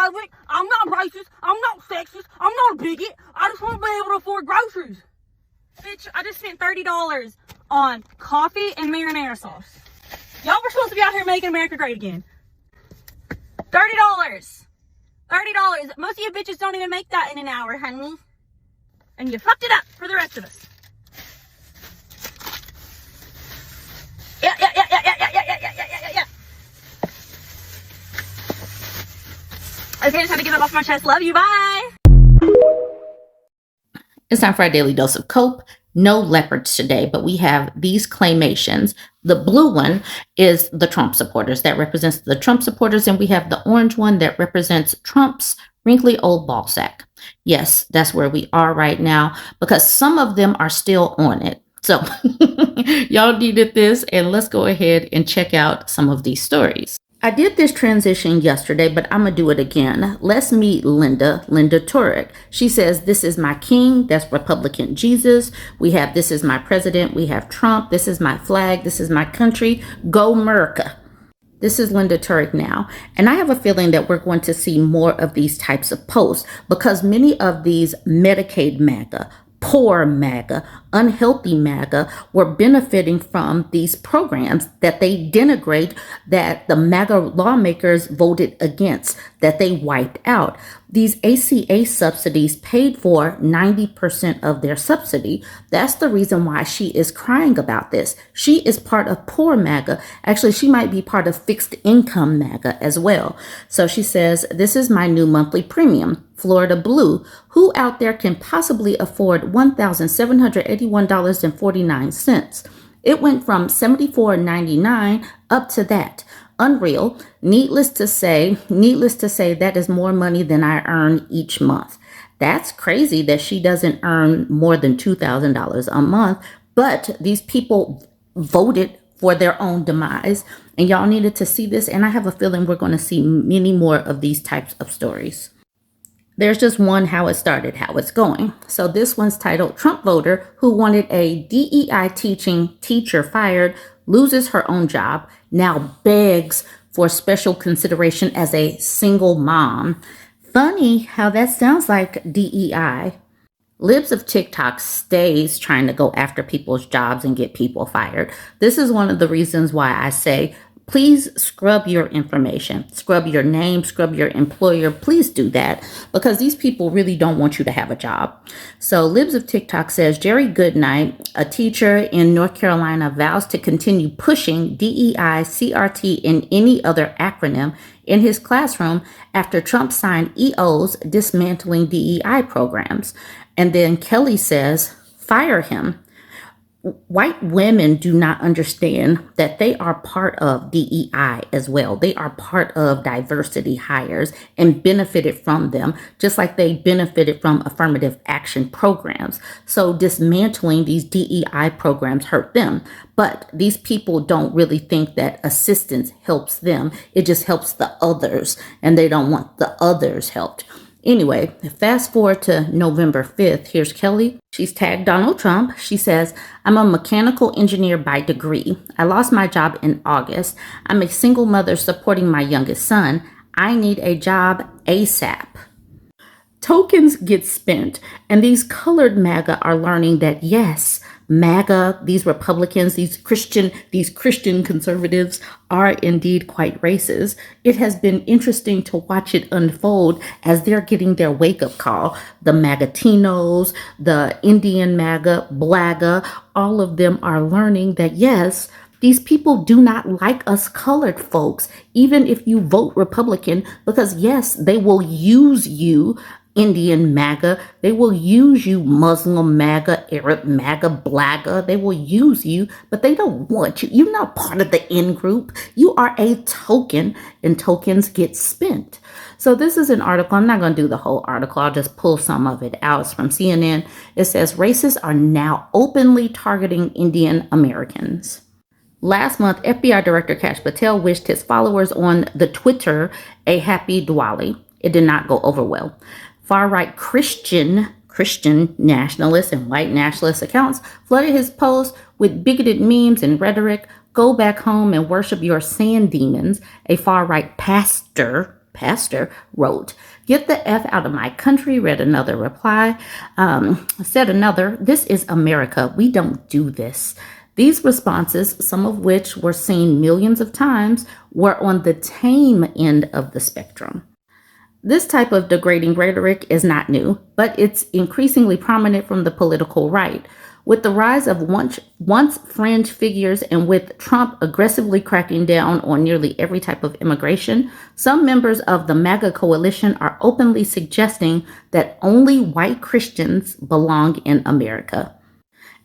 homophobic. I'm not racist. I'm not sexist. I'm not a bigot. I just want to be able to afford groceries. Bitch, I just spent $30 on coffee and marinara sauce. Y'all were supposed to be out here making America great again. $30. $30. Most of you bitches don't even make that in an hour, honey. And you fucked it up for the rest of us. Yeah. Okay, just had to get it off my chest. Love you. Bye. It's time for our daily dose of cope. No leopards today, but we have these claimations. The blue one is the Trump supporters. That represents the Trump supporters. And we have the orange one that represents Trump's wrinkly old ballsack. Yes, that's where we are right now because some of them are still on it. So y'all needed this, and let's go ahead and check out some of these stories. I did this transition yesterday, but I'm going to do it again. Let's meet Linda Turek. She says, this is my king. That's Republican Jesus. We have, this is my president. We have Trump. This is my flag. This is my country. Go America. This is Linda Turek now. And I have a feeling that we're going to see more of these types of posts because many of these Medicaid MAGA, poor MAGA, unhealthy MAGA were benefiting from these programs that they denigrate, that the MAGA lawmakers voted against, that they wiped out. These ACA subsidies paid for 90% of their subsidy. That's the reason why she is crying about this. She is part of poor MAGA. Actually, she might be part of fixed income MAGA as well. So she says, this is my new monthly premium. Florida Blue. Who out there can possibly afford $1,781.49? It went from $74.99 up to that. Unreal. Needless to say, that is more money than I earn each month. That's crazy that she doesn't earn more than $2,000 a month, but these people voted for their own demise, and y'all needed to see this, and I have a feeling we're going to see many more of these types of stories. There's just one how it started, how it's going. So this one's titled, Trump voter who wanted a DEI teaching teacher fired, loses her own job, now begs for special consideration as a single mom. Funny how that sounds like DEI. Libs of TikTok stays trying to go after people's jobs and get people fired. This is one of the reasons why I say, please scrub your information, scrub your name, scrub your employer. Please do that because these people really don't want you to have a job. So Libs of TikTok says Jerry Goodnight, a teacher in North Carolina, vows to continue pushing DEI, CRT, and any other acronym in his classroom after Trump signed EOs dismantling DEI programs. And then Kelly says, fire him. White women do not understand that they are part of DEI as well. They are part of diversity hires and benefited from them, just like they benefited from affirmative action programs. So dismantling these DEI programs hurt them. But these people don't really think that assistance helps them. It just helps the others, and they don't want the others helped. Anyway, fast forward to November 5th. Here's Kelly. She's tagged Donald Trump. She says, I'm a mechanical engineer by degree. I lost my job in August. I'm a single mother supporting my youngest son. I need a job ASAP. Tokens get spent, and these colored MAGA are learning that yes, MAGA, these Republicans, these Christian conservatives are indeed quite racist. It has been interesting to watch it unfold as they're getting their wake-up call. The MAGAtinos, the Indian MAGA, BLAGA, all of them are learning that yes, these people do not like us colored folks, even if you vote Republican, because yes, they will use you, Indian MAGA. They will use you, Muslim MAGA, Arab MAGA, BLAGA. They will use you, but they don't want you. You're not part of the in group. You are a token, and tokens get spent. So this is an article. I'm not going to do the whole article. I'll just pull some of it out. It's from CNN. It says racists are now openly targeting Indian Americans. Last month, FBI Director Kash Patel wished his followers on the Twitter a happy Diwali. It did not go over well. Far-right Christian nationalists and white nationalist accounts flooded his post with bigoted memes and rhetoric. Go back home and worship your sand demons. A far-right pastor pastor wrote, "Get the F out of my country," read another reply. Said another, "This is America. We don't do this." These responses, some of which were seen millions of times, were on the tame end of the spectrum. This type of degrading rhetoric is not new, but it's increasingly prominent from the political right. With the rise of once fringe figures and with Trump aggressively cracking down on nearly every type of immigration, some members of the MAGA coalition are openly suggesting that only white Christians belong in America.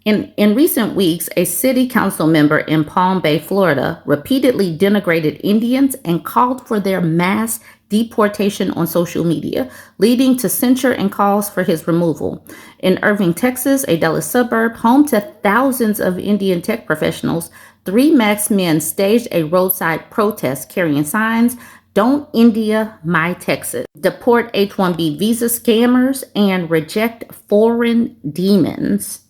In recent weeks, a city council member in Palm Bay, Florida, repeatedly denigrated Indians and called for their mass deportation on social media, leading to censure and calls for his removal. In Irving, Texas, a Dallas suburb home to thousands of Indian tech professionals, 3 masked men staged a roadside protest carrying signs, "Don't India my Texas," "Deport H-1B visa scammers," and "Reject foreign demons."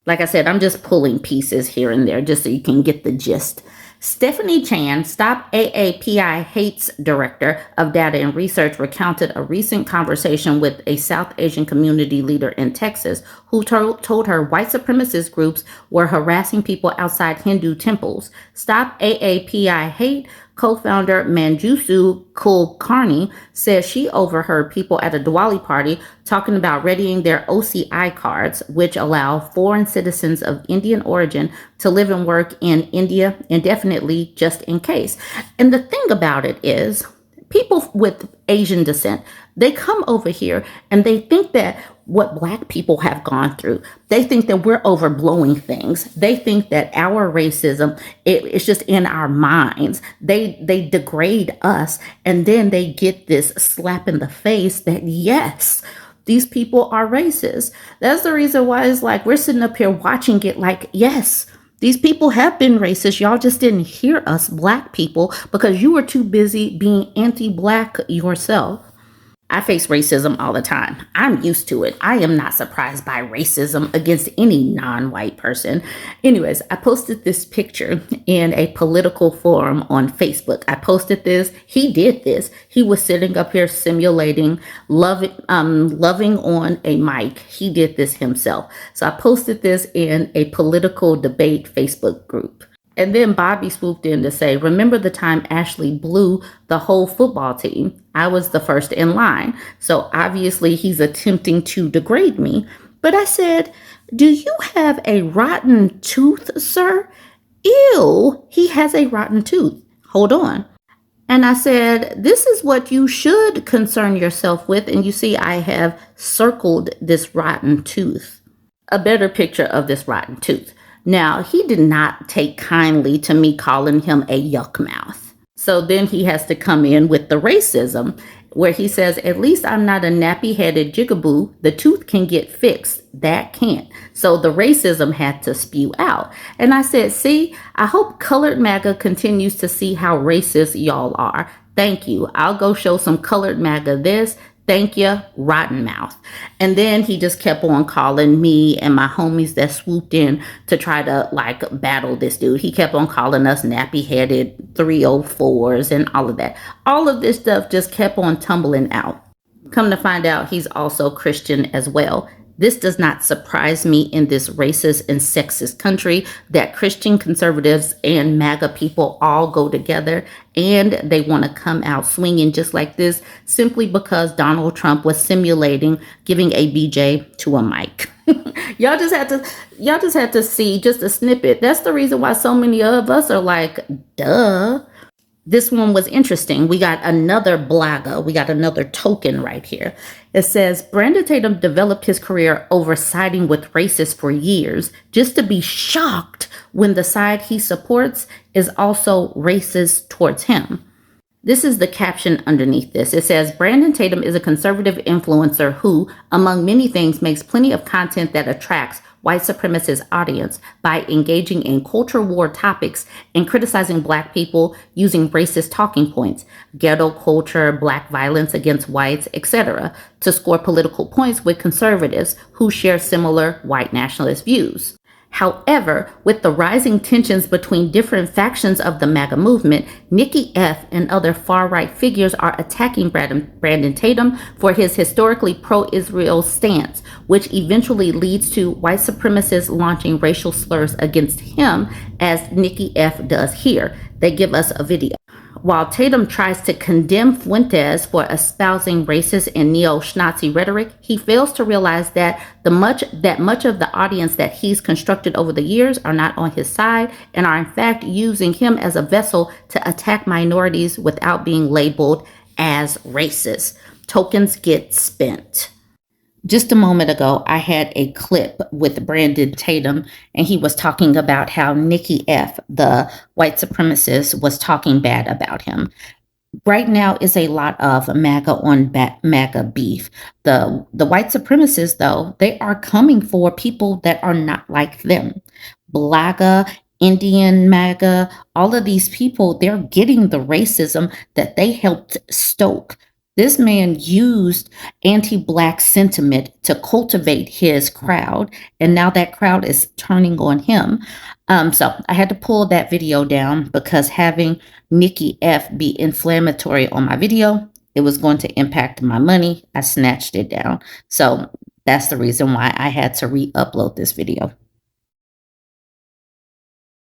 Like I said, I'm just pulling pieces here and there just so you can get the gist. Stephanie Chan, Stop AAPI Hate's director of data and research, recounted a recent conversation with a South Asian community leader in Texas who told her white supremacist groups were harassing people outside Hindu temples. Stop AAPI Hate co-founder Manjusu Kulkarni says she overheard people at a Diwali party talking about readying their OCI cards, which allow foreign citizens of Indian origin to live and work in India indefinitely just in case. And the thing about it is, people with Asian descent, they come over here and they think that what Black people have gone through, they think that we're overblowing things. They think that our racism, it's just in our minds. They degrade us, and then they get this slap in the face that, yes, these people are racist. That's the reason why it's like we're sitting up here watching it like, yes, these people have been racist. Y'all just didn't hear us Black people because you were too busy being anti-Black yourself. I face racism all the time. I'm used to it. I am not surprised by racism against any non-white person. Anyways, I posted this picture in a political forum on Facebook. I posted this. He did this. He was sitting up here simulating loving on a mic. He did this himself. So I posted this in a political debate Facebook group. And then Bobby swooped in to say, "Remember the time Ashley blew the whole football team? I was the first in line." So obviously he's attempting to degrade me. But I said, "Do you have a rotten tooth, sir?" Ew, he has a rotten tooth. Hold on. And I said, "This is what you should concern yourself with." And you see, I have circled this rotten tooth. A better picture of this rotten tooth. Now, he did not take kindly to me calling him a yuck mouth. So then he has to come in with the racism where he says, "At least I'm not a nappy-headed jigaboo. The tooth can get fixed. That can't." So the racism had to spew out. And I said, "See, I hope Colored MAGA continues to see how racist y'all are. Thank you. I'll go show some Colored MAGA this. Thank you, rotten mouth." And then he just kept on calling me and my homies that swooped in to try to battle this dude. He kept on calling us nappy-headed 304s and all of that. All of this stuff just kept on tumbling out. Come to find out, he's also Christian as well. This does not surprise me in this racist and sexist country that Christian conservatives and MAGA people all go together and they want to come out swinging just like this simply because Donald Trump was simulating giving a BJ to a mic. Y'all just had to see just a snippet. That's the reason why so many of us are like, duh. This one was interesting. We got another blogger. We got another token right here. It says, "Brandon Tatum developed his career over siding with racists for years just to be shocked when the side he supports is also racist towards him." This is the caption underneath this. It says, "Brandon Tatum is a conservative influencer who, among many things, makes plenty of content that attracts white supremacist audience by engaging in culture war topics and criticizing Black people using racist talking points, ghetto culture, Black violence against whites, etc., to score political points with conservatives who share similar white nationalist views. However, with the rising tensions between different factions of the MAGA movement, Nikki F. and other far-right figures are attacking Brandon Tatum for his historically pro-Israel stance, which eventually leads to white supremacists launching racial slurs against him, as Nikki F. does here. They give us a video. While Tatum tries to condemn Fuentes for espousing racist and neo-Nazi rhetoric, he fails to realize that much of the audience that he's constructed over the years are not on his side and are in fact using him as a vessel to attack minorities without being labeled as racist. Tokens get spent. Just a moment ago, I had a clip with Brandon Tatum, and he was talking about how Nikki F., the white supremacist, was talking bad about him. Right now is a lot of MAGA on MAGA beef. The white supremacists, though, they are coming for people that are not like them. Blaga, Indian MAGA, all of these people, they're getting the racism that they helped stoke. This man used anti-Black sentiment to cultivate his crowd, and now that crowd is turning on him. So I had to pull that video down because having Nikki F. be inflammatory on my video, it was going to impact my money. I snatched it down. So that's the reason why I had to re-upload this video.